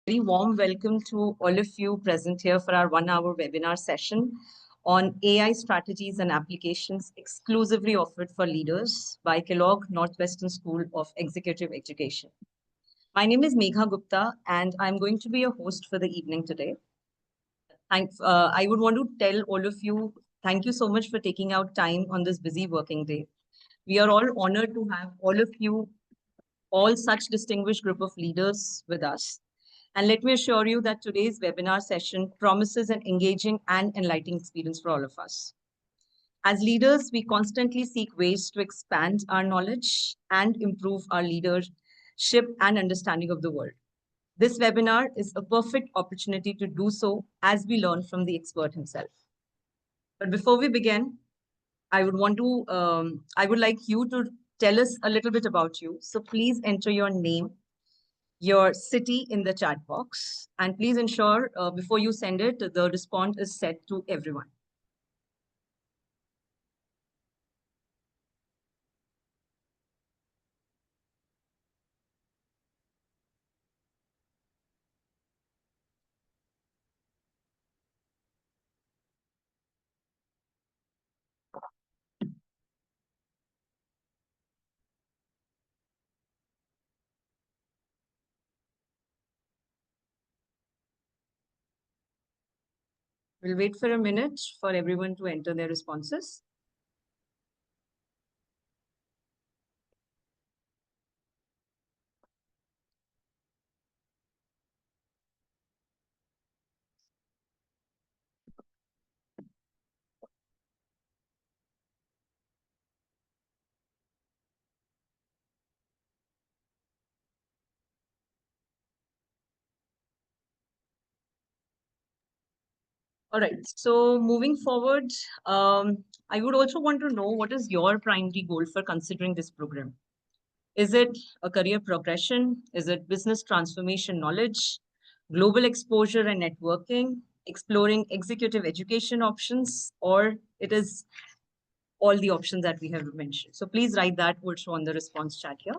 Very warm welcome to all of you present here for our 1 hour webinar session on AI strategies and applications exclusively offered for leaders by Kellogg Northwestern School of Executive Education. My name is Megha Gupta and I'm going to be your host for the evening today. I would want to tell all of you, thank you so much for taking out time on this busy working day. We are all honored to have all of you, all such distinguished group of leaders with us. And let me assure you that today's webinar session promises an engaging and enlightening experience for all of us. As leaders, we constantly seek ways to expand our knowledge and improve our leadership and understanding of the world. This webinar is a perfect opportunity to do so as we learn from the expert himself. But before we begin, I would like you to tell us a little bit about you. So please enter your name, your city in the chat box, and please ensure before you send it, the response is set to everyone. We'll wait for a minute for everyone to enter their responses. All right, so moving forward, I would also want to know what is your primary goal for considering this program? Is it a career progression? Is it business transformation knowledge, global exposure and networking, exploring executive education options, or it is all the options that we have mentioned? So please write that also on the response chat here.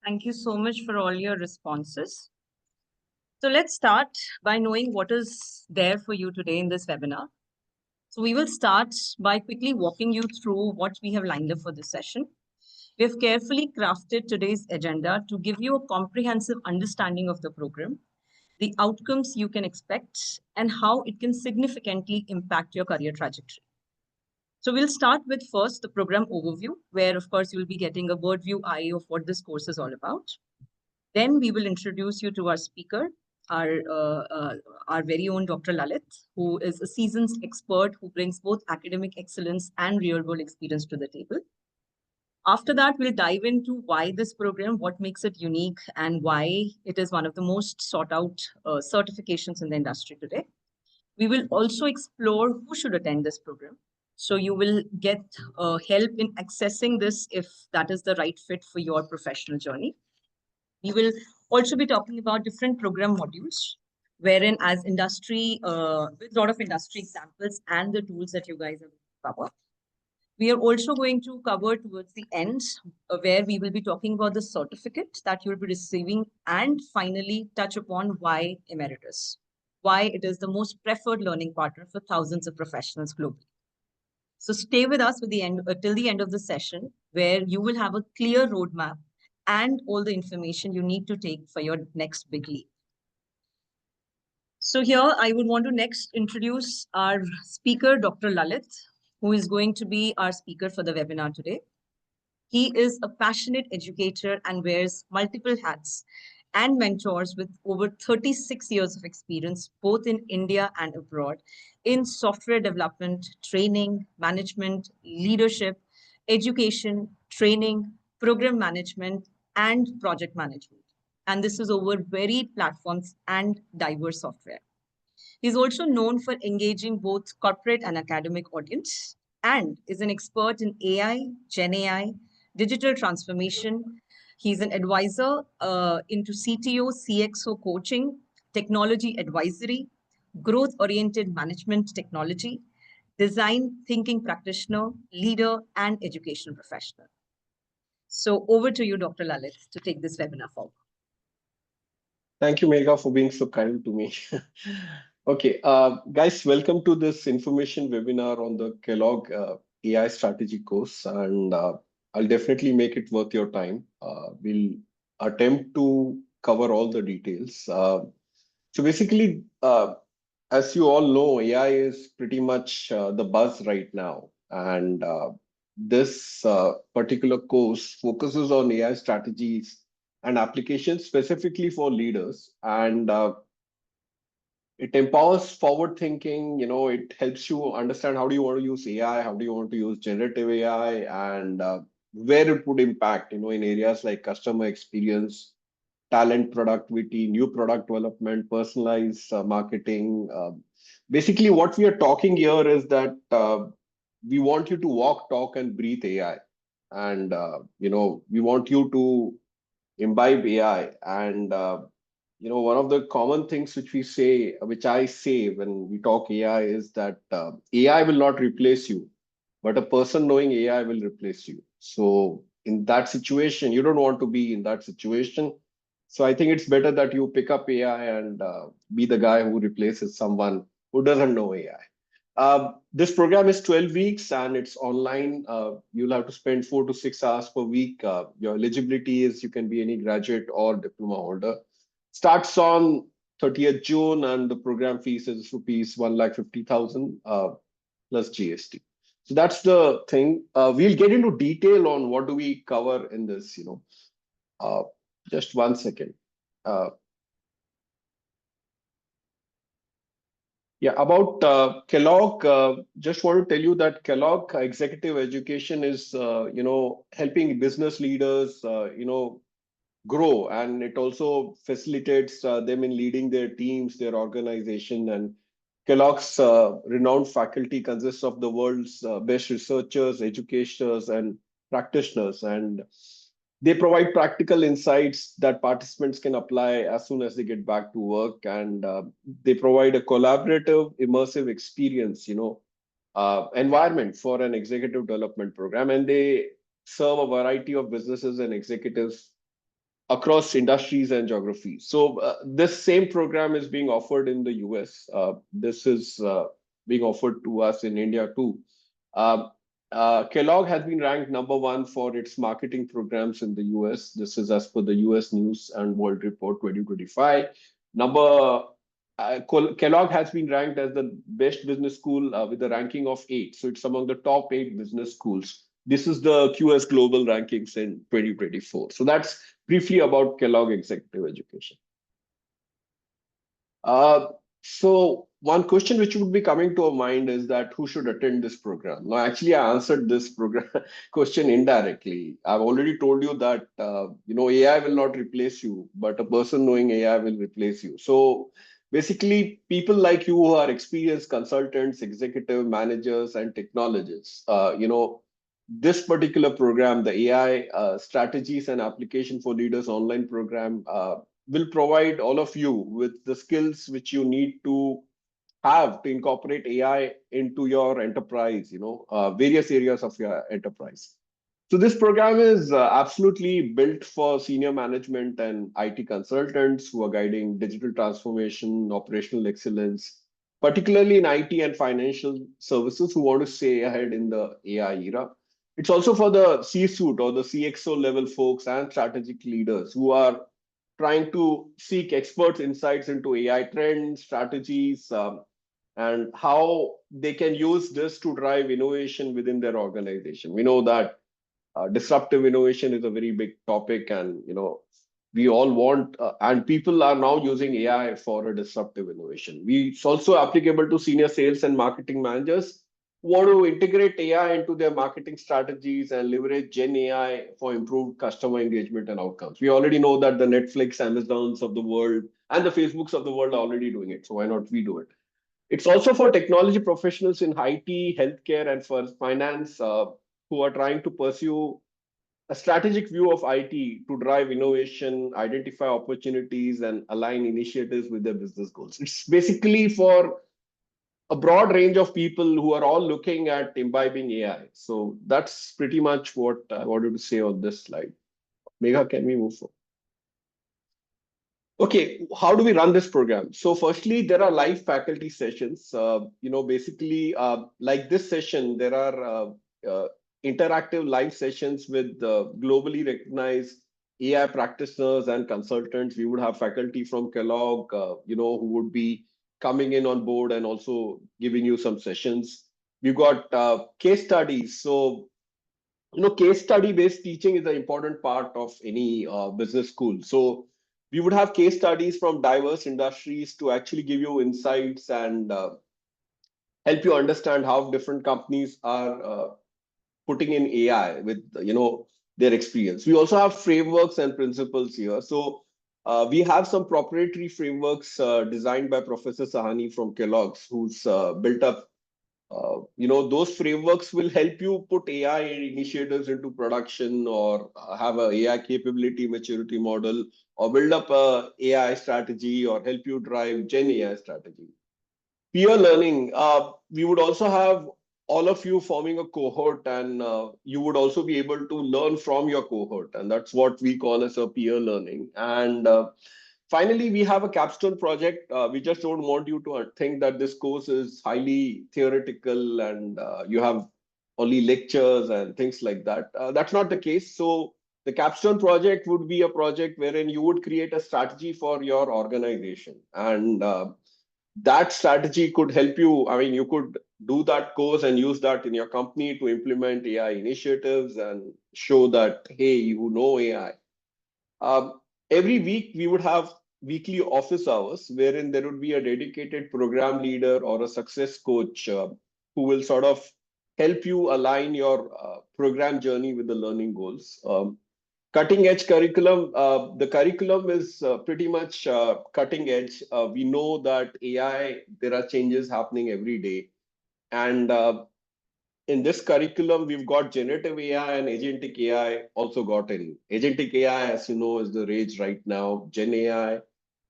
Thank you so much for all your responses. So let's start by knowing what is there for you today in this webinar. So we will start by quickly walking you through what we have lined up for this session. We have carefully crafted today's agenda to give you a comprehensive understanding of the program, the outcomes you can expect, and how it can significantly impact your career trajectory. So we'll start with first the program overview, where of course you'll be getting a bird view eye of what this course is all about. Then we will introduce you to our speaker, our very own Dr. Lalit, who is a seasoned expert who brings both academic excellence and real-world experience to the table. After that, we'll dive into why this program, what makes it unique, and why it is one of the most sought-out certifications in the industry today. We will also explore who should attend this program. So you will get help in accessing this if that is the right fit for your professional journey. We will also be talking about different program modules, wherein as industry, with a lot of industry examples and the tools that you guys have covered. We are also going to cover towards the end, where we will be talking about the certificate that you'll be receiving, and finally touch upon why Emeritus, why it is the most preferred learning partner for thousands of professionals globally. So stay with us till the end of the session, where you will have a clear roadmap and all the information you need to take for your next big leap. So here I would want to next introduce our speaker, Dr. Lalit, who is going to be our speaker for the webinar today. He is a passionate educator and wears multiple hats and mentors with over 36 years of experience, both in India and abroad, in software development, training, management, leadership, education, training, program management, and project management. And this is over varied platforms and diverse software. He's also known for engaging both corporate and academic audience and is an expert in AI, Gen AI, digital transformation. He's an advisor into CTO, CXO coaching, technology advisory, growth oriented management technology, design thinking practitioner, leader, and educational professional. So over to you, Dr. Lalit, to take this webinar forward. Thank you, Megha, for being so kind to me. Okay, guys, welcome to this information webinar on the Kellogg AI strategy course, and I'll definitely make it worth your time. We'll attempt to cover all the details. So basically, as you all know, AI is pretty much the buzz right now, and this particular course focuses on AI strategies and applications specifically for leaders, and it empowers forward thinking. It helps you understand how do you want to use AI, how do you want to use generative AI, and where it would impact, in areas like customer experience, talent productivity, new product development, personalized marketing. Basically, what we are talking here is that we want you to walk, talk, and breathe AI. And, we want you to imbibe AI. And, one of the common things which I say when we talk AI is that AI will not replace you, but a person knowing AI will replace you. So in that situation, you don't want to be in that situation. So I think it's better that you pick up AI and be the guy who replaces someone who doesn't know AI. This program is 12 weeks and it's online. You'll have to spend 4 to 6 hours per week. Your eligibility is you can be any graduate or diploma holder. Starts on 30th June and the program fees is rupees 1,50,000 plus GST. So that's the thing. We'll get into detail on what do we cover in this, just one second. Yeah, about Kellogg, just want to tell you that Kellogg Executive Education is, helping business leaders, grow, and it also facilitates them in leading their teams, their organization. And Kellogg's renowned faculty consists of the world's best researchers, educators, and practitioners. And they provide practical insights that participants can apply as soon as they get back to work. And they provide a collaborative, immersive experience, environment for an executive development program. And they serve a variety of businesses and executives across industries and geographies. So this same program is being offered in the US. This is being offered to us in India too. Kellogg has been ranked #1 for its marketing programs in the US. This is as per the US News and World Report 2025. Kellogg has been ranked as the best business school with a ranking of 8. So it's among the top 8 business schools. This is the QS Global rankings in 2024. So that's briefly about Kellogg Executive Education. So one question which would be coming to our mind is that who should attend this program? Now, actually, I answered this program question indirectly. I've already told you that AI will not replace you, but a person knowing AI will replace you. So basically, people like you who are experienced consultants, executive managers, and technologists, this particular program, the AI Strategies and Application for Leaders online program, will provide all of you with the skills which you need to have to incorporate AI into your enterprise, various areas of your enterprise. So this program is absolutely built for senior management and IT consultants who are guiding digital transformation, operational excellence, particularly in IT and financial services who want to stay ahead in the AI era. It's also for the C-suite or the CXO level folks and strategic leaders who are trying to seek experts insights into AI trends, strategies, and how they can use this to drive innovation within their organization. We know that disruptive innovation is a very big topic, and we all want, and people are now using AI for a disruptive innovation. It's also applicable to senior sales and marketing managers who want to integrate AI into their marketing strategies and leverage Gen AI for improved customer engagement and outcomes. We already know that the Netflix, Amazons of the world, and the Facebooks of the world are already doing it. So why not we do it? It's also for technology professionals in IT, healthcare, and for finance who are trying to pursue a strategic view of IT to drive innovation, identify opportunities, and align initiatives with their business goals. It's basically for a broad range of people who are all looking at imbibing AI. So that's pretty much what I wanted to say on this slide. Megha, can we move forward? Okay, how do we run this program? So firstly, there are live faculty sessions. Basically, like this session, there are interactive live sessions with globally recognized AI practitioners and consultants. We would have faculty from Kellogg, who would be coming in on board and also giving you some sessions. We've got case studies. So case study based teaching is an important part of any business school. So we would have case studies from diverse industries to actually give you insights and help you understand how different companies are putting in AI with their experience. We also have frameworks and principles here. So we have some proprietary frameworks designed by Professor Sahani from Kellogg's, who's built up those frameworks will help you put AI initiatives into production or have a AI capability maturity model or build up a AI strategy or help you drive Gen AI strategy. Peer learning, we would also have all of you forming a cohort and you would also be able to learn from your cohort. And that's what we call as a peer learning. And finally, we have a capstone project. We just don't want you to think that this course is highly theoretical and you have only lectures and things like that. That's not the case. So the capstone project would be a project wherein you would create a strategy for your organization. And that strategy could help you. I mean, you could do that course and use that in your company to implement AI initiatives and show that, hey, you know AI. Every week, we would have weekly office hours wherein there would be a dedicated program leader or a success coach who will sort of help you align your program journey with the learning goals. Cutting edge curriculum, the curriculum is pretty much cutting edge. We know that AI, there are changes happening every day. And in this curriculum, we've got generative AI and agentic AI also got in. Agentic AI, as you know, is the rage right now. Gen AI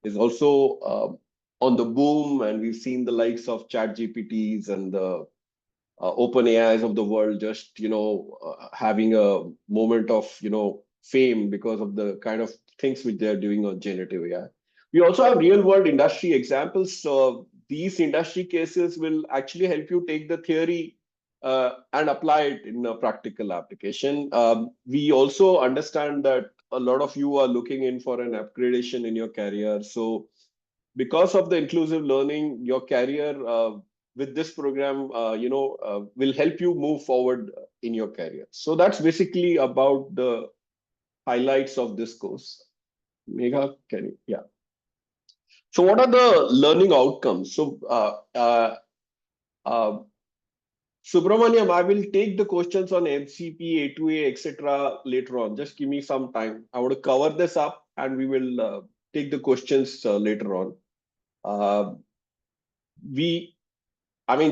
is also on the boom, and we've seen the likes of Chat GPTs and the open AIs of the world just, having a moment of, fame because of the kind of things which they're doing on generative AI. We also have real world industry examples. So these industry cases will actually help you take the theory and apply it in a practical application. We also understand that a lot of you are looking in for an upgradation in your career. So because of the inclusive learning, your career with this program, will help you move forward in your career. So that's basically about the highlights of this course. Megha, can you? Yeah. So what are the learning outcomes? So Subramaniam, I will take the questions on MCP, A2A, etc. later on. Just give me some time. I want to cover this up and we will take the questions later on.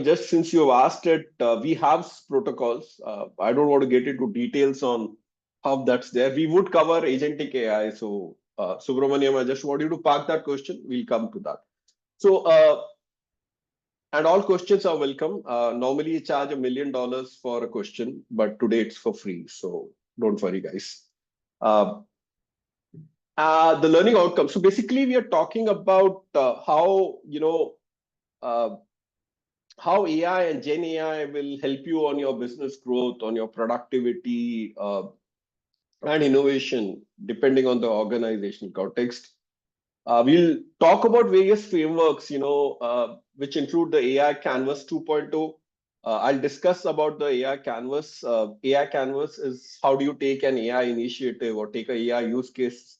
Just since you have asked it, we have protocols. I don't want to get into details on how that's there. We would cover agentic AI. So Subramaniam, I just want you to park that question. We'll come to that. So, and all questions are welcome. Normally you charge $1 million for a question, but today it's for free. So don't worry, guys. The learning outcome. So basically we are talking about how AI and Gen AI will help you on your business growth, on your productivity and innovation, depending on the organizational context. We'll talk about various frameworks, which include the AI Canvas 2.0. I'll discuss about the AI Canvas. AI Canvas is how do you take an AI initiative or take an AI use case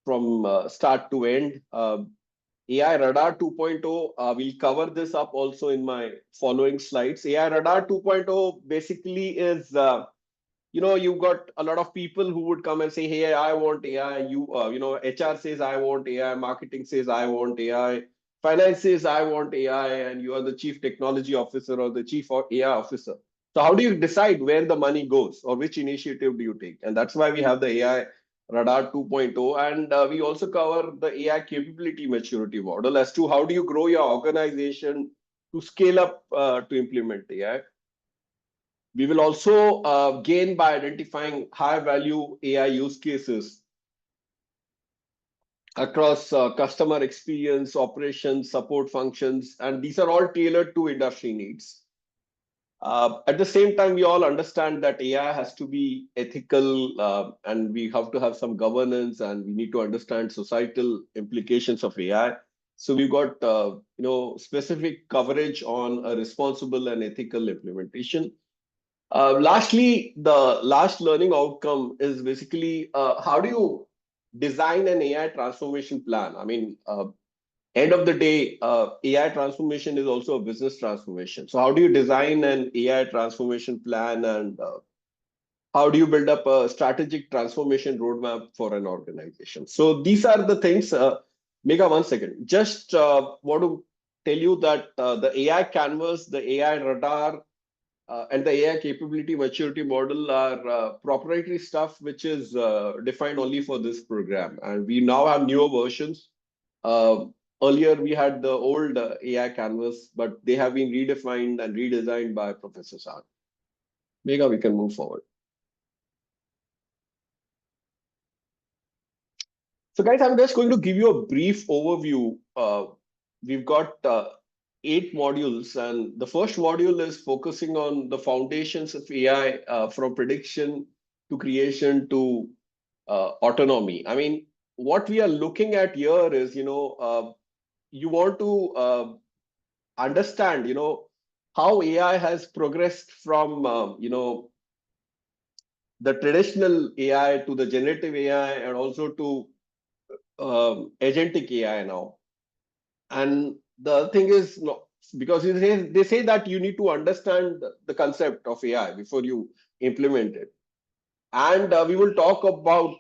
from start to end. AI Radar 2.0, we'll cover this up also in my following slides. AI Radar 2.0 basically is, you've got a lot of people who would come and say, hey, I want AI. HR says, I want AI. Marketing says, I want AI. Finance says, I want AI. And you are the chief technology officer or the chief AI officer. So how do you decide where the money goes or which initiative do you take? And that's why we have the AI Radar 2.0. And we also cover the AI capability maturity model as to how do you grow your organization to scale up to implement AI. We will also gain by identifying high value AI use cases across customer experience, operations, support functions, and these are all tailored to industry needs. At the same time, we all understand that AI has to be ethical, and we have to have some governance, and we need to understand societal implications of AI. So we've got specific coverage on a responsible and ethical implementation. Lastly, the last learning outcome is basically how do you design an AI transformation plan? I mean, end of the day, AI transformation is also a business transformation. So how do you design an AI transformation plan, and how do you build up a strategic transformation roadmap for an organization? So these are the things. Mega, one second. Just want to tell you that the AI canvas, the AI radar, and the AI capability maturity model are proprietary stuff which is defined only for this program. And we now have newer versions. Uh, Earlier, we had the old AI canvas, but they have been redefined and redesigned by Professor Sar. Mega, we can move forward. So guys, I'm just going to give you a brief overview. We've got 8 modules, and the first module is focusing on the foundations of AI, from prediction to creation to autonomy. I mean, what we are looking at here is, you want to understand, how AI has progressed from, the traditional AI to the generative AI and also to agentic AI now. And the other thing is, no, because they say that you need to understand the concept of AI before you implement it. And we will talk about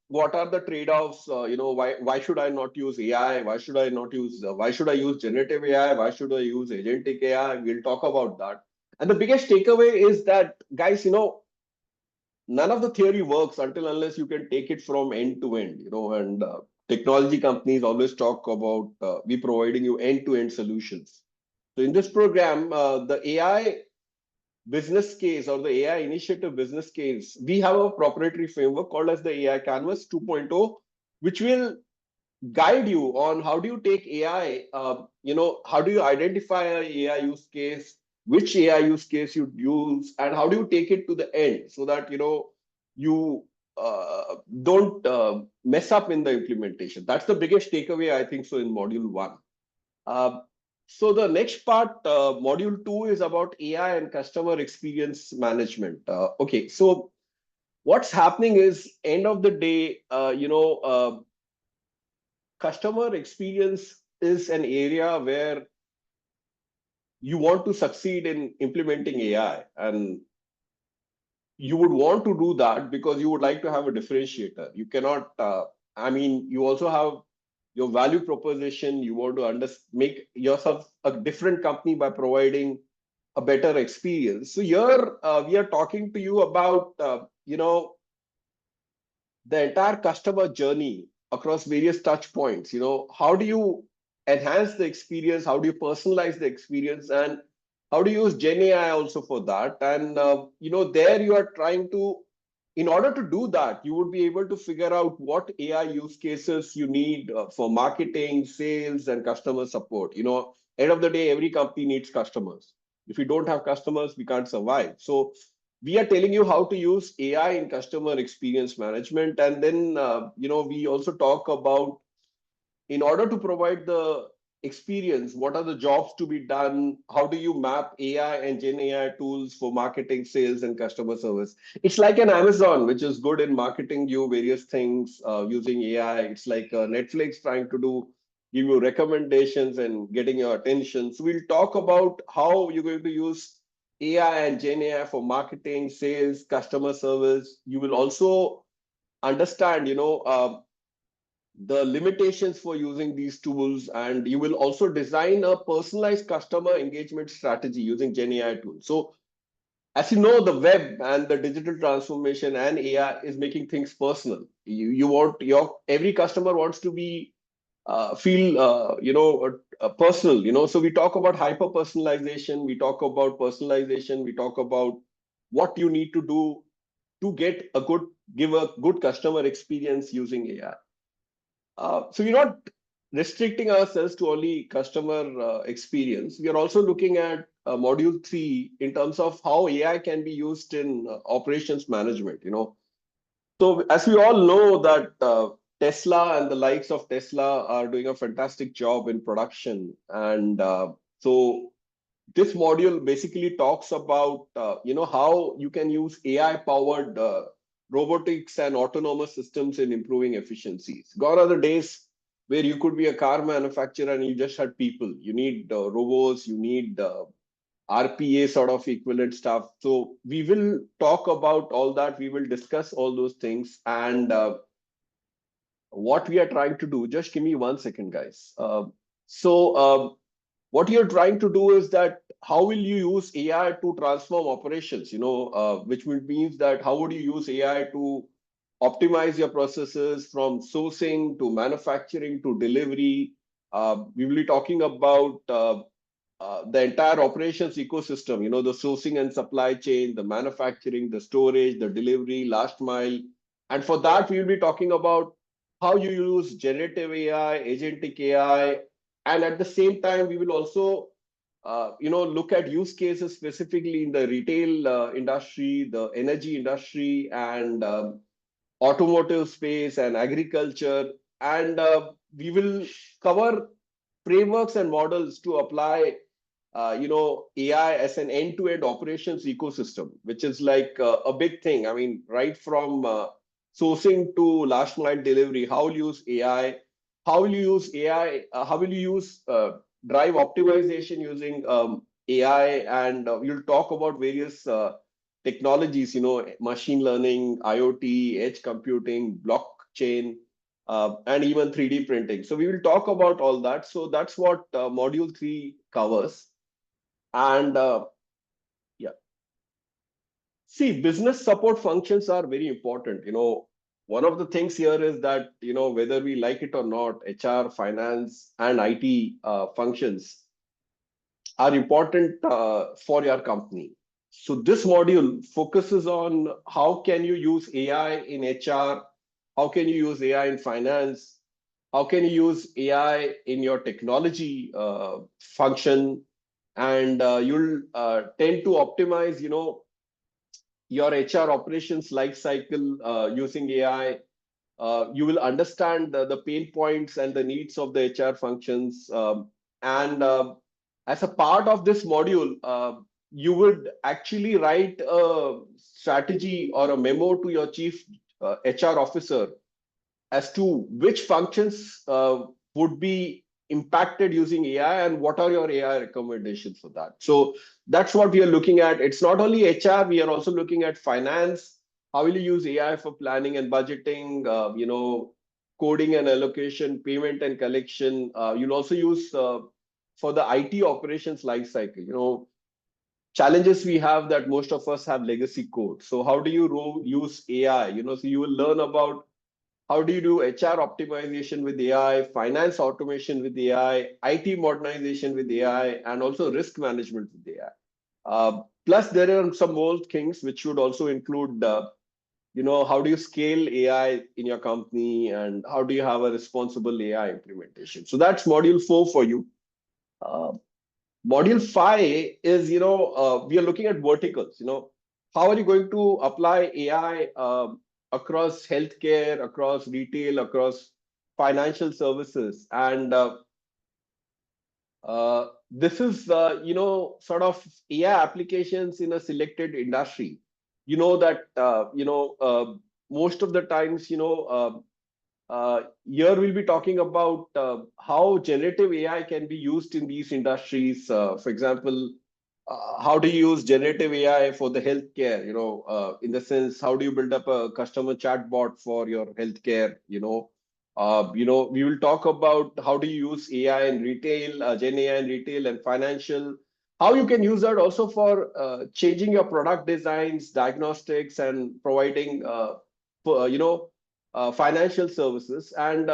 what are the trade-offs. Why should I not use AI? Why should I not use? Why should I use generative AI? Why should I use agentic AI? We'll talk about that. And the biggest takeaway is that, guys, none of the theory works until unless you can take it from end to end. And technology companies always talk about we providing you end-to-end solutions. So in this program, the AI business case or the AI initiative business case, we have a proprietary framework called as the AI Canvas 2.0, which will guide you on how do you take AI, how do you identify an AI use case, which AI use case you use, and how do you take it to the end so that, you don't mess up in the implementation. That's the biggest takeaway, I think, so in module 1. So the next part, module 2, is about AI and customer experience management. Okay, so what's happening is, end of the day, customer experience is an area where you want to succeed in implementing AI, and you would want to do that because you would like to have a differentiator. You cannot, you also have your value proposition. You want to make yourself a different company by providing a better experience. So here we are talking to you about, the entire customer journey across various touch points. How do you enhance the experience? How do you personalize the experience? And how do you use Gen AI also for that? And, there you are trying to, in order to do that, you would be able to figure out what AI use cases you need for marketing, sales, and customer support. End of the day, every company needs customers. If we don't have customers, we can't survive. So we are telling you how to use AI in customer experience management. And then, we also talk about, in order to provide the experience, what are the jobs to be done, how do you map AI and Gen AI tools for marketing, sales, and customer service. It's like an Amazon, which is good in marketing you various things using AI. It's like Netflix trying to give you recommendations and getting your attention. So we'll talk about how you're going to use AI and Gen AI for marketing, sales, customer service. You will also understand, the limitations for using these tools, and you will also design a personalized customer engagement strategy using Gen AI tools. So as you know, the web and the digital transformation and AI is making things personal. You want your every customer wants to be feel personal. So we talk about hyper personalization, we talk about personalization, we talk about what you need to do to give a good customer experience using AI. So we're not restricting ourselves to only customer experience. We are also looking at module 3 in terms of how AI can be used in operations management. So as we all know that Tesla and the likes of Tesla are doing a fantastic job in production, and so this module basically talks about how you can use AI powered robotics and autonomous systems in improving efficiencies. Gone are the days where you could be a car manufacturer and you just had people. You need robots, you need RPA sort of equivalent stuff. So we will talk about all that. We will discuss all those things, and what we are trying to do. Just give me 1 second, guys. What you're trying to do is that how will you use AI to transform operations, which means that how would you use AI to optimize your processes from sourcing to manufacturing to delivery. We will be talking about the entire operations ecosystem, the sourcing and supply chain, the manufacturing, the storage, the delivery, last mile. And for that, we will be talking about how you use generative AI, agentic AI, and at the same time, we will also look at use cases specifically in the retail industry, the energy industry, and automotive space and agriculture. And we will cover frameworks and models to apply AI as an end-to-end operations ecosystem, which is like a big thing. I mean, right from sourcing to last mile delivery, how will you use AI? How will you use AI? How will you use drive optimization using AI? And we'll talk about various technologies, machine learning, IoT, edge computing, blockchain, and even 3D printing. So we will talk about all that. So that's what module 3 covers. And yeah, see, business support functions are very important. One of the things here is that, whether we like it or not, HR, finance, and IT functions are important for your company. So this module focuses on how can you use AI in HR, how can you use AI in finance, how can you use AI in your technology function, and you'll tend to optimize, your HR operations life cycle using AI. You will understand the pain points and the needs of the HR functions. And as a part of this module, you would actually write a strategy or a memo to your chief HR officer as to which functions would be impacted using AI and what are your AI recommendations for that. So that's what we are looking at. It's not only HR, we are also looking at finance. How will you use AI for planning and budgeting, coding and allocation, payment and collection? You'll also use for the IT operations lifecycle. Challenges we have that most of us have legacy code. So how do you use AI? So you will learn about how do you do HR optimization with AI, finance automation with AI, IT modernization with AI, and also risk management with AI. Plus, there are some more things which should also include, how do you scale AI in your company, and how do you have a responsible AI implementation? So that's module 4 for you. Module 5 is, we are looking at verticals. How are you going to apply AI across healthcare, across retail, across financial services? And This is, sort of AI applications in a selected industry. You know that, most of the times, here we'll be talking about how generative AI can be used in these industries. For example, how do you use generative AI for the healthcare? In the sense, how do you build up a customer chatbot for your healthcare? We will talk about how do you use AI in retail, Gen AI in retail and financial. How you can use that also for changing your product designs, diagnostics, and providing, for, financial services. And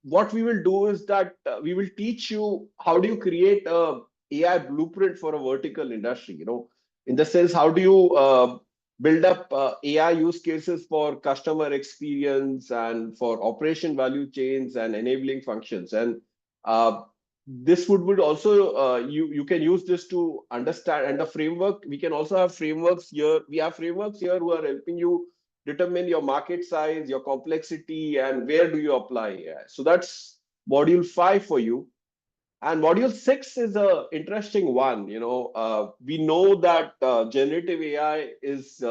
what we will do is that we will teach you how do you create a AI blueprint for a vertical industry. In the sense, how do you build up AI use cases for customer experience and for operation value chains and enabling functions. And this would also, you can use this to understand. And the framework, we can also have frameworks here. We have frameworks here who are helping you determine your market size, your complexity, and where do you apply AI. So that's module 5 for you. And module 6 is a interesting one. We know that generative AI is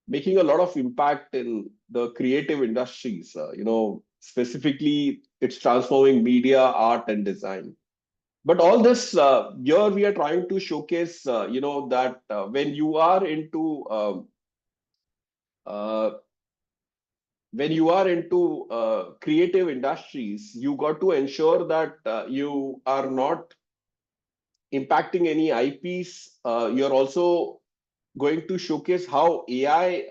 making a lot of impact in the creative industries. Specifically, it's transforming media, art, and design. But all this, here we are trying to showcase, that when you are into uh, creative industries, you got to ensure that you are not impacting any IPs. You're also going to showcase how AI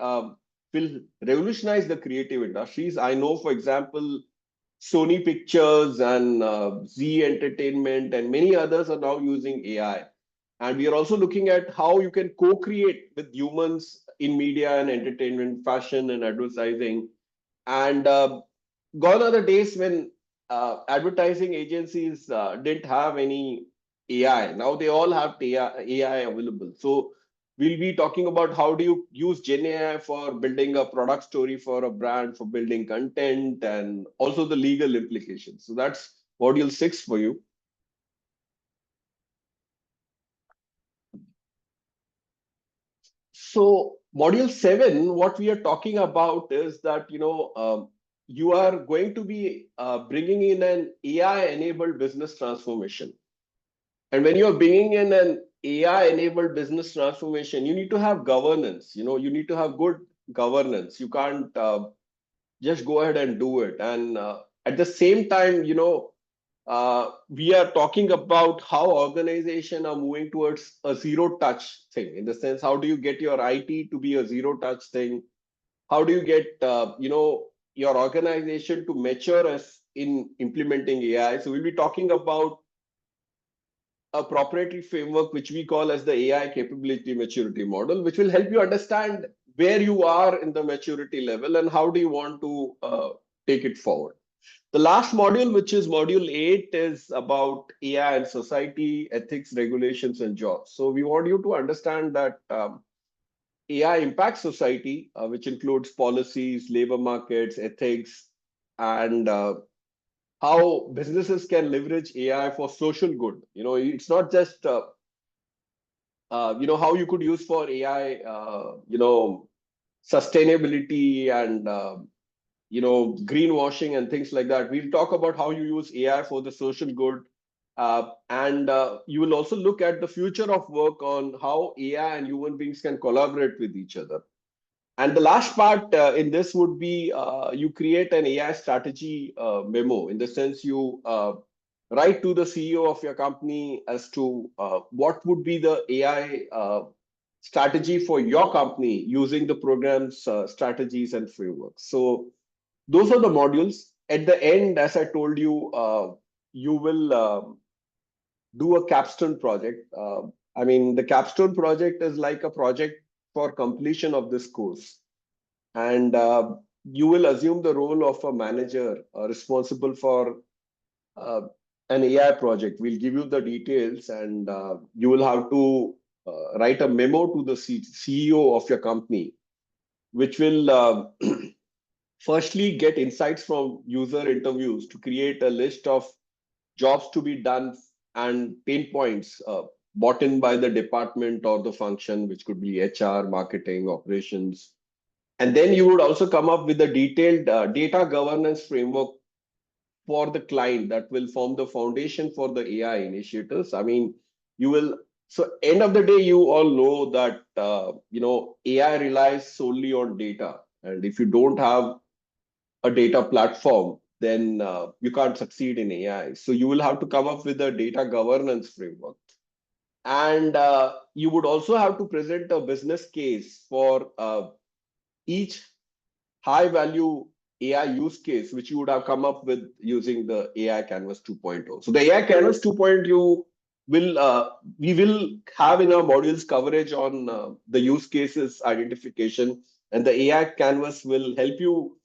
will revolutionize the creative industries. I know, for example, Sony Pictures and Z Entertainment and many others are now using AI. And we are also looking at how you can co-create with humans in media and entertainment, fashion and advertising. And gone are the days when advertising agencies didn't have any AI. Now they all have AI available. So we'll be talking about how do you use Gen AI for building a product story for a brand, for building content, and also the legal implications. So that's module 6 for you. So module 7, what we are talking about is that, you are going to be bringing in an AI-enabled business transformation. And when you're bringing in an AI-enabled business transformation, you need to have governance. You need to have good governance. You can't just go ahead and do it. And at the same time, we are talking about how organizations are moving towards a zero touch thing. In the sense, how do you get your IT to be a zero touch thing? How do you get your organization to mature as in implementing AI? So we'll be talking about a proprietary framework which we call as the AI capability maturity model, which will help you understand where you are in the maturity level and how do you want to take it forward. The last module, which is module 8, is about AI and society, ethics, regulations, and jobs. So we want you to understand that AI impacts society, which includes policies, labor markets, ethics, and how businesses can leverage AI for social good. It's not just how you could use for AI, sustainability and greenwashing and things like that. We'll talk about how you use AI for the social good, and you will also look at the future of work on how AI and human beings can collaborate with each other. And the last part in this would be you create an AI strategy memo. In the sense, you write to the CEO of your company as to what would be the AI strategy for your company using the program's strategies and frameworks. So those are the modules. At the end, as I told you, you will do a capstone project. The capstone project is like a project for completion of this course. And you will assume the role of a manager responsible for an AI project. We'll give you the details, and you will have to write a memo to the CEO of your company, which will firstly get insights from user interviews to create a list of jobs to be done and pain points brought in by the department or the function, which could be HR, marketing, operations. And then you would also come up with a detailed data governance framework for the client that will form the foundation for the AI initiatives. I mean, you will. So end of the day, you all know that AI relies solely on data, and if you don't have a data platform, then you can't succeed in AI. So you will have to come up with a data governance framework, and you would also have to present a business case for each high value AI use case, which you would have come up with using the AI Canvas 2.0. So the AI Canvas 2.0 will we will have in our modules coverage on the use cases identification, and the AI Canvas will help you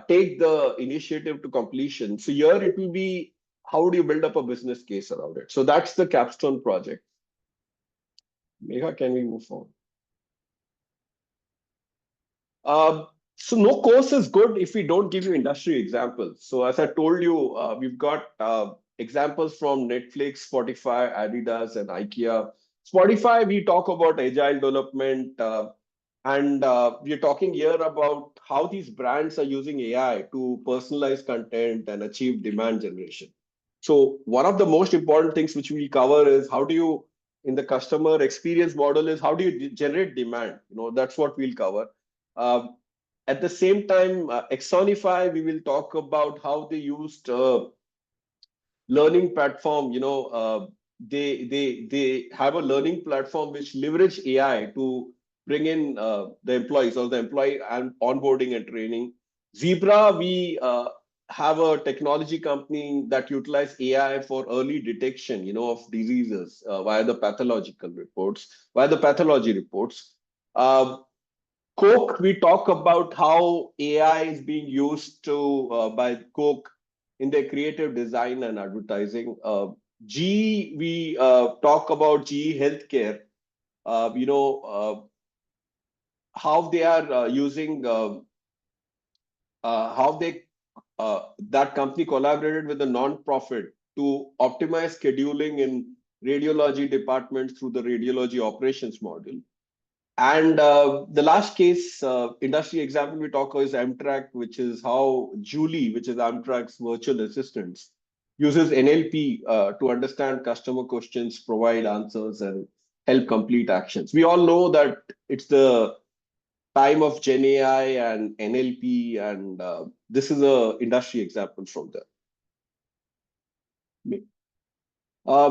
take the initiative to completion. So here it will be how do you build up a business case around it. So that's the capstone project. Megha, can we move forward? So no course is good if we don't give you industry examples. So as I told you, we've got examples from Netflix, Spotify, Adidas, and IKEA. Spotify, we talk about agile development, and we're talking here about how these brands are using AI to personalize content and achieve demand generation. So one of the most important things which we cover is how do you, in the customer experience model, is how do you generate demand? That's what we'll cover. Um, at the same time, Exonify, we will talk about how they used learning platform. They have a learning platform which leverage AI to bring in the employees or the employee and onboarding and training. Zebra, we have a technology company that utilize AI for early detection, of diseases via the pathology reports. Coke, we talk about how AI is being used by Coke in their creative design and advertising. GE, we talk about GE Healthcare. How they are using how they that company collaborated with a non-profit to optimize scheduling in radiology departments through the radiology operations model. And the last case, industry example we talk about is Amtrak, which is how Julie, which is Amtrak's virtual assistants, uses NLP to understand customer questions, provide answers, and help complete actions. We all know that it's the time of Gen AI and NLP, and this is a industry example from there.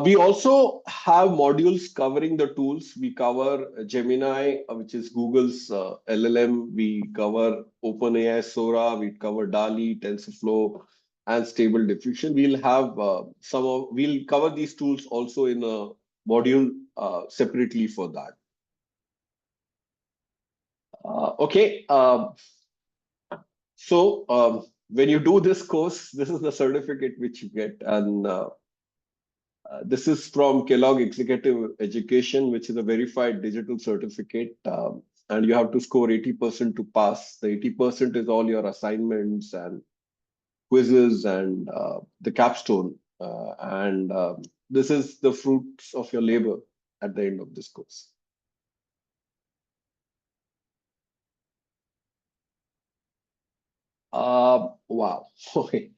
We also have modules covering the tools. We cover Gemini, which is Google's LLM. We cover OpenAI, Sora. We cover DALI, TensorFlow, and Stable Diffusion. We'll have we'll cover these tools also in a module separately for that. Okay. So when you do this course, this is the certificate which you get, and this is from Kellogg Executive Education, which is a verified digital certificate. And you have to score 80% to pass. The 80% is all your assignments and quizzes and the capstone. And this is the fruits of your labor at the end of this course. Wow. Okay.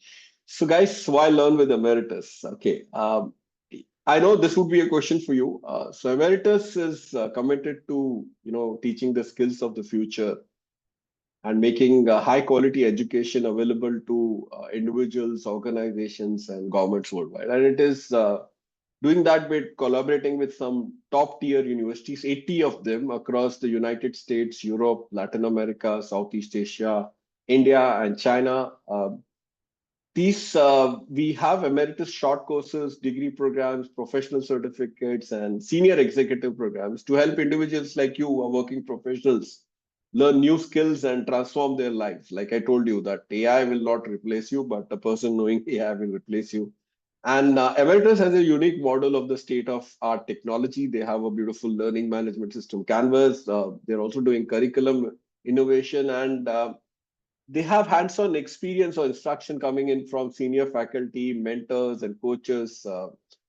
So guys, why learn with Emeritus? Okay. I know this would be a question for you. So Emeritus is committed to teaching the skills of the future and making high quality education available to individuals, organizations, and governments worldwide. And it is doing that by collaborating with some top tier universities, 80 of them across the United States, Europe, Latin America, Southeast Asia, India, and China. We have emeritus short courses, degree programs, professional certificates, and senior executive programs to help individuals like you who are working professionals learn new skills and transform their lives. Like I told you, that AI will not replace you, but a person knowing AI will replace you. And Emeritus has a unique model of the state-of-art technology. They have a beautiful learning management system, Canvas. They're also doing curriculum innovation, and they have hands-on experience or instruction coming in from senior faculty, mentors, and coaches,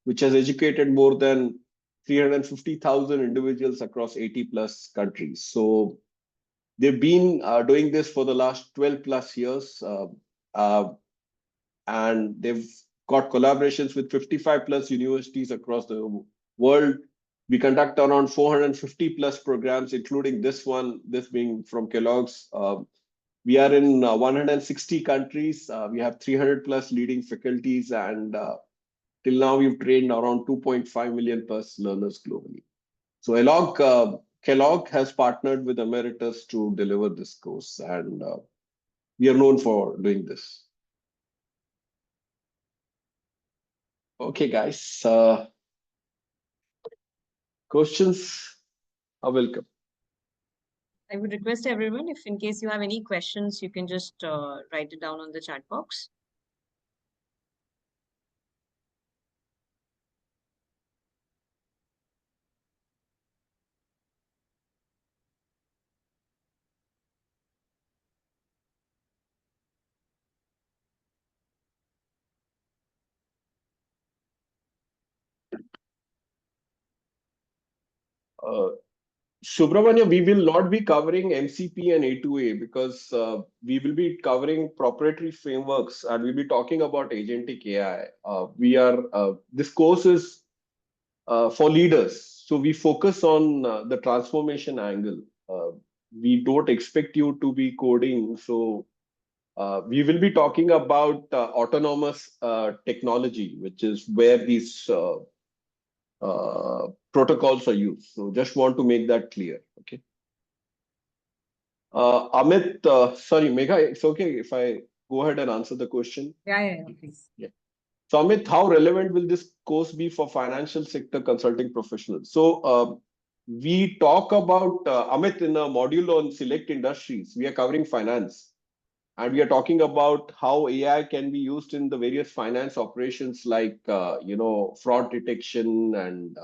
which has educated more than 350,000 individuals across 80 plus countries. So they've been doing this for the last 12 plus years, uh, and they've got collaborations with 55 plus universities across the world. We conduct around 450 plus programs, including this one, this being from Kellogg's. We are in 160 countries. We have 300 plus leading faculties, and till now we've trained around 2.5 million plus learners globally. So Kellogg has partnered with Emeritus to deliver this course, and we are known for doing this. Okay, guys, questions are welcome. I would request everyone, if in case you have any questions, you can just write it down on the chat box. Uh, Subramanya, we will not be covering MCP and A2A because we will be covering proprietary frameworks and we'll be talking about agentic AI. This course is for leaders. So we focus on the transformation angle. We don't expect you to be coding. So we will be talking about autonomous technology, which is where these protocols are used. So just want to make that clear. Okay. Amit, sorry, Megha, it's okay if I go ahead and answer the question. Yeah, please. Yeah. So Amit, how relevant will this course be for financial sector consulting professionals? So we talk about, Amit, in a module on select industries, we are covering finance. And we are talking about how AI can be used in the various finance operations like, fraud detection and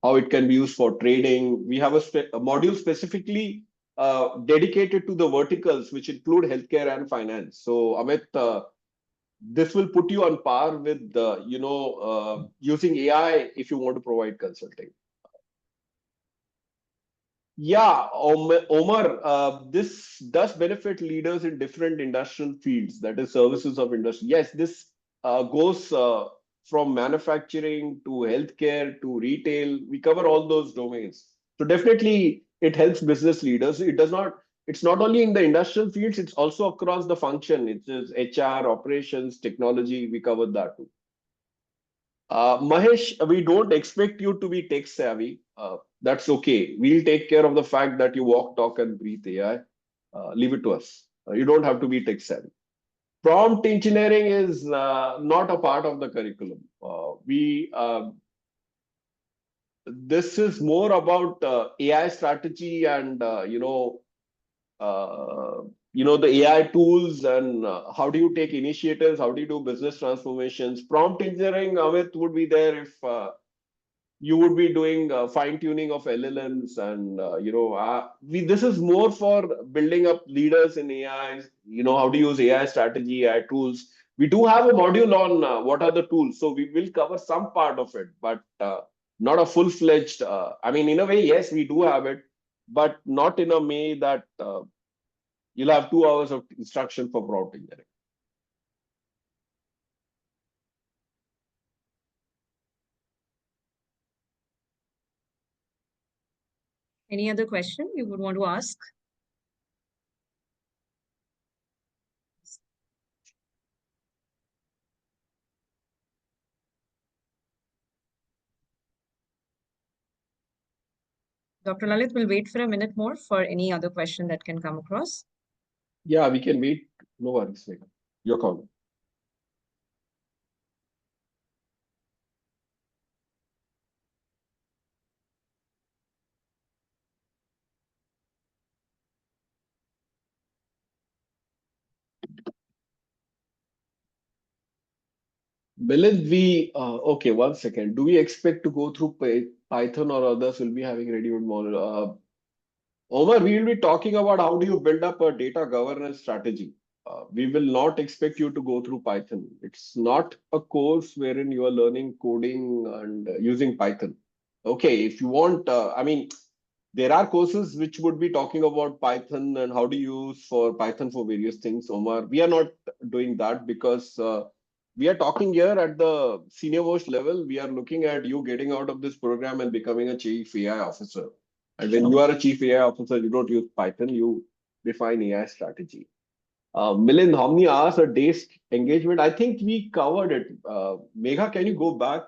how it can be used for trading. We have a module specifically dedicated to the verticals, which include healthcare and finance. So Amit, this will put you on par with, using AI if you want to provide consulting. Yeah, Omar, this does benefit leaders in different industrial fields, that is services of industry. Yes, this goes from manufacturing to healthcare to retail. We cover all those domains. So definitely it helps business leaders. It's not only in the industrial fields, it's also across the function. It is HR, operations, technology. We covered that too. Mahesh, we don't expect you to be tech savvy. That's okay. We'll take care of the fact that you walk, talk, and breathe AI. Leave it to us. You don't have to be tech savvy. Prompt engineering is not a part of the curriculum. This is more about AI strategy and the AI tools and how do you take initiatives, how do you do business transformations. Prompt engineering, Amit, would be there if you would be doing fine tuning of LLMs and this is more for building up leaders in AI. How to use AI strategy, AI tools. We do have a module on what are the tools, so we will cover some part of it, but not a full-fledged. I mean, in a way, yes, we do have it, but not in a way that you'll have 2 hours of instruction for prompt engineering. Any other question you would want to ask? Dr. Lalit will wait for a minute more for any other question that can come across. Yeah, we can wait. No worries, Megha. Your call. Milind, okay, 1 second. Do we expect to go through Python or others will be having ready-made model? Omar, we will be talking about how do you build up a data governance strategy. we will not expect you to go through Python. It's not a course wherein you are learning coding and using Python. Okay, if you want, I mean, there are courses which would be talking about Python and how to use for Python for various things, Omar. We are not doing that because we are talking here at the senior most level. We are looking at you getting out of this program and becoming a chief AI officer. And when you are a chief AI officer, you don't use Python, you define AI strategy. Milind, how many hours a day's engagement? I think we covered it. Megha, can you go back?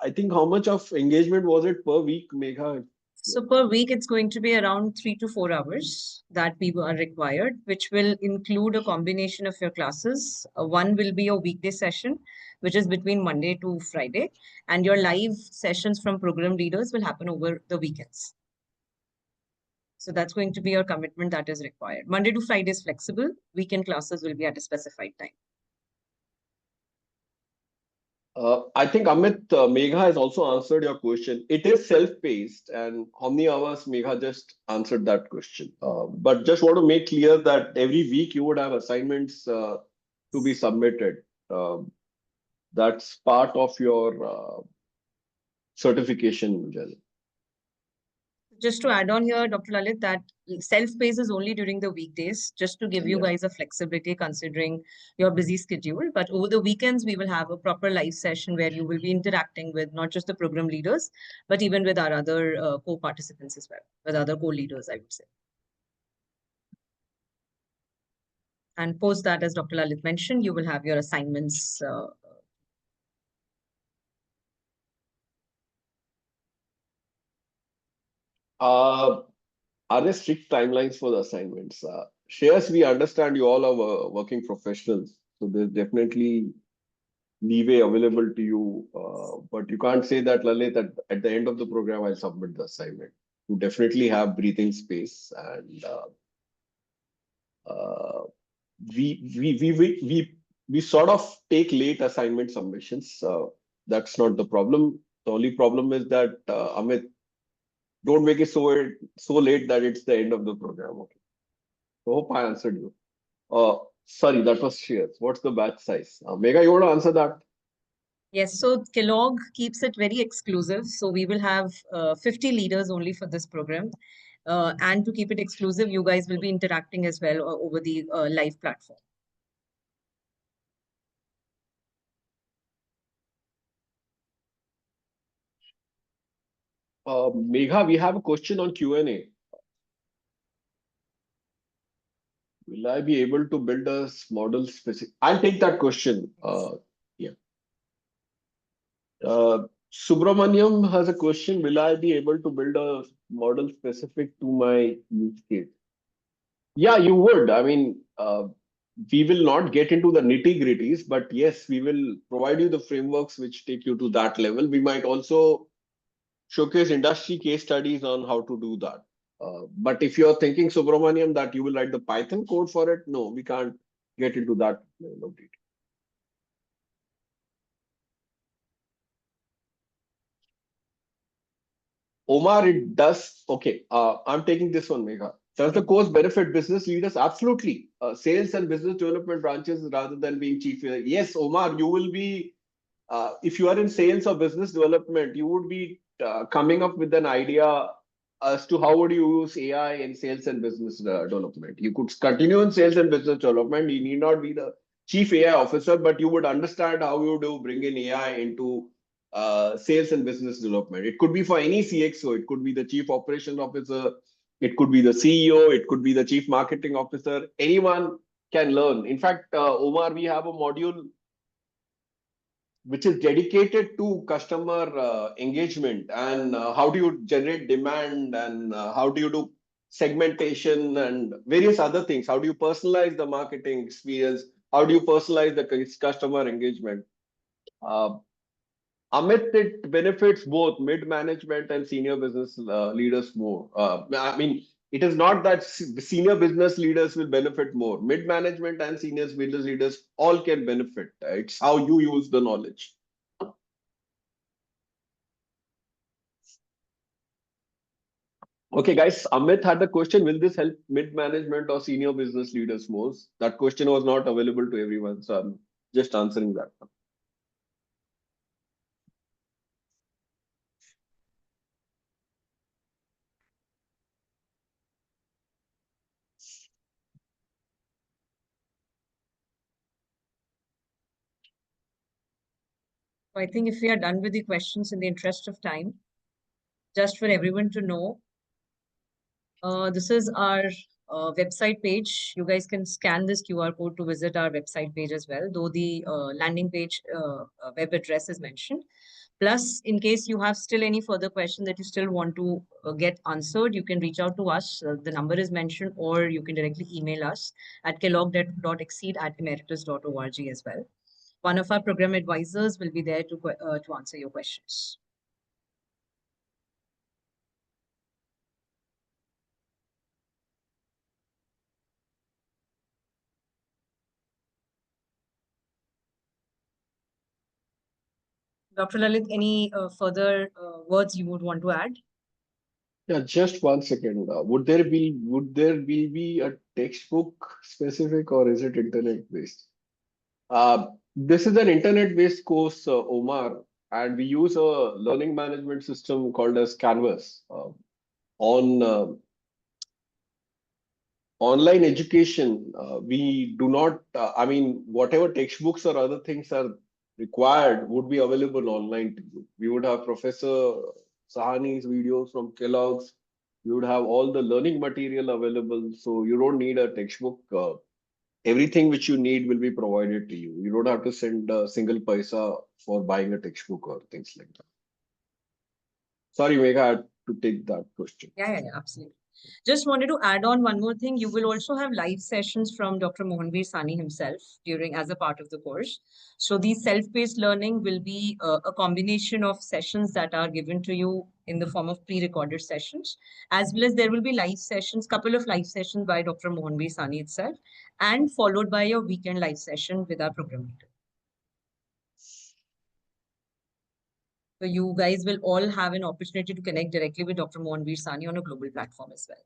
I think how much of engagement was it per week, Megha? So per week, it's going to be around 3 to 4 hours that we are required, which will include a combination of your classes. One will be a weekday session, which is between Monday to Friday, and your live sessions from program leaders will happen over the weekends. So that's going to be your commitment that is required. Monday to Friday is flexible. Weekend classes will be at a specified time. I think Amit, Megha has also answered your question. It is self-paced, and how many hours Megha just answered that question. But just want to make clear that every week you would have assignments to be submitted. That's part of your certification journey. Just to add on here, Dr. Lalit, that self-paced is only during the weekdays, just to give you guys a flexibility considering your busy schedule. But over the weekends, we will have a proper live session where you will be interacting with not just the program leaders, but even with our other co-participants as well, with other co-leaders, I would say. And post that, as Dr. Lalit mentioned, you will have your assignments. Are there strict timelines for the assignments? Shreyas, we understand you all are working professionals, so there's definitely leeway available to you. But you can't say that, Lalit, at the end of the program, I'll submit the assignment. You definitely have breathing space, and we sort of take late assignment submissions. That's not the problem. The only problem is that Amit, don't make it so late that it's the end of the program. Okay. So hope I answered you. Sorry, that was Shreyas. What's the batch size? Megha, you want to answer that? Yes, so Kellogg keeps it very exclusive. So we will have 50 leaders only for this program. And to keep it exclusive, you guys will be interacting as well over the live platform. Megha, we have a question on Q&A. Will I be able to build a model specific? I'll take that question. Yeah. Subramaniam has a question. Will I be able to build a model specific to my use case? Yeah, you would. I mean, we will not get into the nitty-gritties, but yes, we will provide you the frameworks which take you to that level. We might also showcase industry case studies on how to do that. But if you're thinking, Subramaniam, that you will write the Python code for it, no, we can't get into that level of detail. Omar, it does. Okay, I'm taking this one, Megha. Does the course benefit business leaders? Absolutely. Sales and business development branches rather than being chief. Yes, Omar, you will be, if you are in sales or business development, you would be coming up with an idea as to how would you use AI in sales and business development. You could continue in sales and business development. You need not be the chief AI officer, but you would understand how you do bring in AI into sales and business development. It could be for any CXO. It could be the chief operations officer. It could be the CEO. It could be the chief marketing officer. Anyone can learn. In fact, Omar, we have a module which is dedicated to customer engagement and how do you generate demand and how do you do segmentation and various other things. How do you personalize the marketing experience? How do you personalize the customer engagement? Uh, Amit, it benefits both mid-management and senior business leaders more. I mean, it is not that senior business leaders will benefit more. Mid-management and senior business leaders all can benefit. It's how you use the knowledge. Okay, guys, Amit had the question, will this help mid-management or senior business leaders most? That question was not available to everyone, so I'm just answering that. So I think if we are done with the questions in the interest of time, just for everyone to know, this is our website page. You guys can scan this QR code to visit our website page as well, though the landing page web address is mentioned. Plus, in case you have still any further question that you still want to get answered, you can reach out to us. The number is mentioned, or you can directly email us at kellogg.exceed@emeritus.org as well. One of our program advisors will be there to answer your questions. Dr. Lalit, any further words you would want to add? Yeah, just 1 second. Would there be a textbook specific or is it internet based? This is an internet-based course, Omar, and we use a learning management system called as Canvas. On online education, we do not, I mean, whatever textbooks or other things are required would be available online to you. We would have Professor Sahani's videos from Kellogg's. You would have all the learning material available, so you don't need a textbook. Everything which you need will be provided to you. You don't have to send a single paisa for buying a textbook or things like that. Sorry, Megha, I had to take that question. Yeah, absolutely. Just wanted to add on one more thing. You will also have live sessions from Dr. Mohanveer Sani himself during as a part of the course. So these self-paced learning will be a combination of sessions that are given to you in the form of pre-recorded sessions, as well as there will be live sessions, couple of live sessions by Dr. Mohanveer Sani itself, and followed by a weekend live session with our program leader. So you guys will all have an opportunity to connect directly with Dr. Mohanveer Sani on a global platform as well.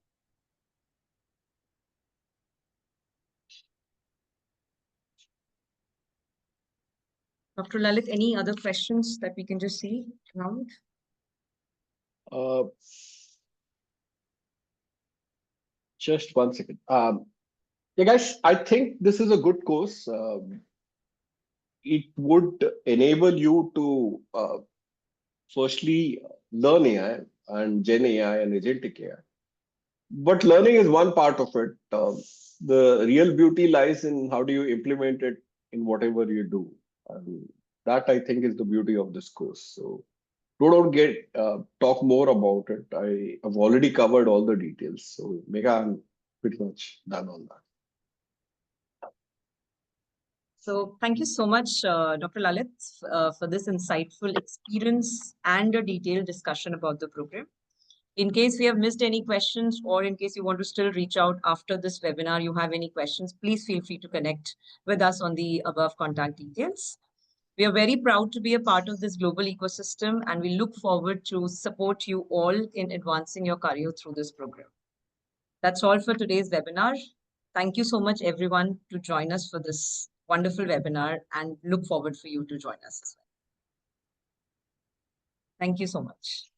Dr. Lalit, any other questions that we can just see around? Uh, just 1 second. Yeah, guys, I think this is a good course. It would enable you to firstly learn AI and Gen AI and agentic AI. But learning is one part of it. The real beauty lies in how do you implement it in whatever you do. And that I think is the beauty of this course. So don't get talk more about it. I have already covered all the details. So Megha, I'm pretty much done on that. So thank you so much, Dr. Lalit, for this insightful experience and a detailed discussion about the program. In case we have missed any questions, or in case you want to still reach out after this webinar, you have any questions, please feel free to connect with us on the above contact details. We are very proud to be a part of this global ecosystem, and we look forward to support you all in advancing your career through this program. That's all for today's webinar. Thank you so much, everyone, to join us for this wonderful webinar, and look forward for you to join us as well. Thank you so much.